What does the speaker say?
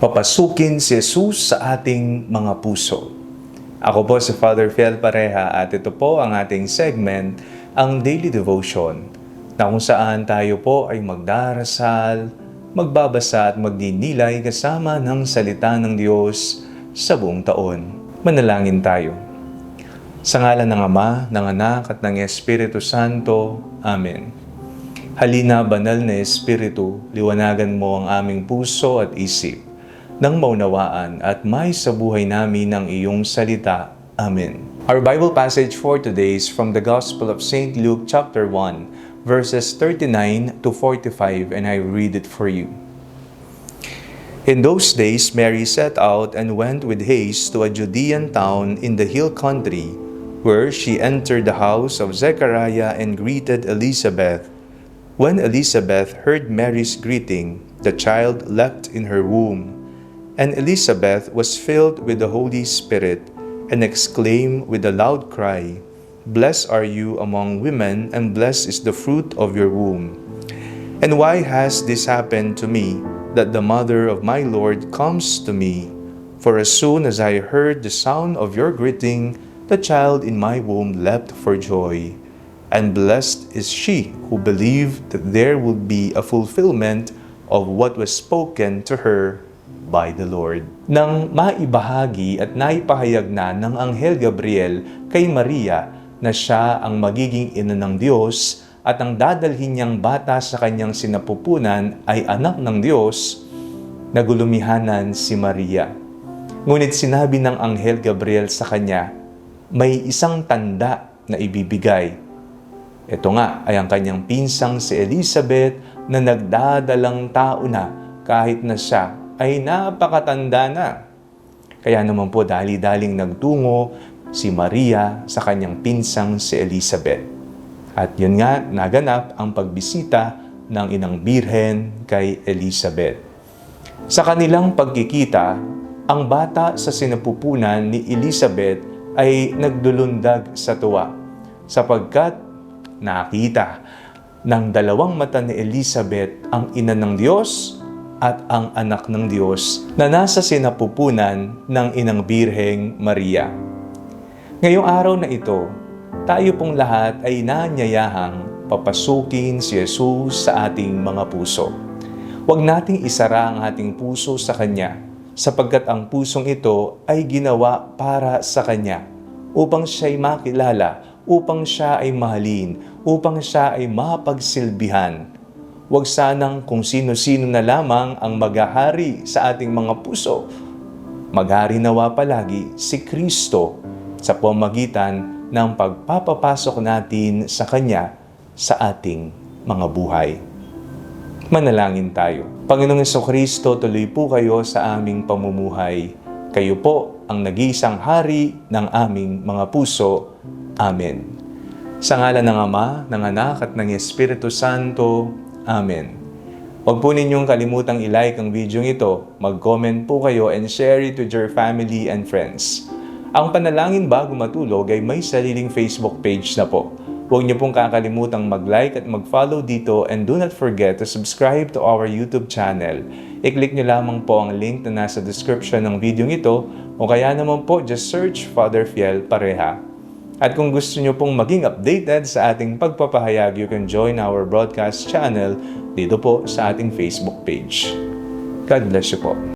Papasukin si Jesus sa ating mga puso. Ako po si Father Fiel Pareha at ito po ang ating segment, ang Daily Devotion, na kung saan tayo po ay magdarasal, magbabasa at magdinilay kasama ng salita ng Diyos sa buong taon. Manalangin tayo. Sa ngalan ng Ama, ng Anak at ng Espiritu Santo. Amen. Halina, banal na Espiritu, liwanagan mo ang aming puso at isip, nang maunawaan at may sa buhay namin ng iyong salita. Amen. Our Bible passage for today is from the Gospel of St. Luke chapter 1, verses 39 to 45, and I read it for you. In those days, Mary set out and went with haste to a Judean town in the hill country, where she entered the house of Zechariah and greeted Elizabeth. When Elizabeth heard Mary's greeting, the child leapt in her womb. And Elizabeth was filled with the Holy Spirit and exclaimed with a loud cry, "Blessed are you among women, and blessed is the fruit of your womb. And why has this happened to me, that the mother of my Lord comes to me? For as soon as I heard the sound of your greeting, the child in my womb leapt for joy. And blessed is she who believed that there would be a fulfillment of what was spoken to her by the Lord." Nang maibahagi at naipahayag na ng Anghel Gabriel kay Maria na siya ang magiging ina ng Diyos at ang dadalhin niyang bata sa kanyang sinapupunan ay anak ng Diyos, nagulumihanan si Maria. Ngunit sinabi ng Anghel Gabriel sa kanya, may isang tanda na ibibigay. Ito nga ay ang kanyang pinsang si Elizabeth na nagdadalang tao na kahit na siya ay napakatanda na. Kaya naman po dali-daling nagtungo si Maria sa kanyang pinsang si Elizabeth. At yun nga, naganap ang pagbisita ng Inang Birhen kay Elizabeth. Sa kanilang pagkikita, ang bata sa sinapupunan ni Elizabeth ay nagdulundag sa tuwa sapagkat nakita ng dalawang mata ni Elizabeth ang ina ng Diyos at ang anak ng Diyos na nasa sinapupunan ng Inang Birheng Maria. Ngayong araw na ito, tayo pong lahat ay inaanyayahang papasukin si Jesus sa ating mga puso. Huwag nating isara ang ating puso sa Kanya, sapagkat ang pusong ito ay ginawa para sa Kanya, upang siya'y makilala, upang siya ay mahalin, upang siya ay mapagsilbihan. Huwag sanang kung sino-sino na lamang ang maghahari sa ating mga puso. Maghari nawa palagi si Kristo sa pamamagitan ng pagpapapasok natin sa Kanya sa ating mga buhay. Manalangin tayo. Panginoong Jesucristo, tuloy po kayo sa aming pamumuhay. Kayo po ang nag-iisang hari ng aming mga puso. Amen. Sa ngalan ng Ama, ng Anak at ng Espiritu Santo. Amen. Huwag po ninyong kalimutang i-like ang video ito, mag-comment po kayo and share it with your family and friends. Ang Panalangin Bago Matulog ay may sariling Facebook page na po. Huwag niyo pong kakalimutang mag-like at mag-follow dito, and do not forget to subscribe to our YouTube channel. I-click niyo lamang po ang link na nasa description ng video ito, o kaya naman po just search Father Fiel Pareha. At kung gusto niyo pong maging updated sa ating pagpapahayag, you can join our broadcast channel dito po sa ating Facebook page. God bless you po.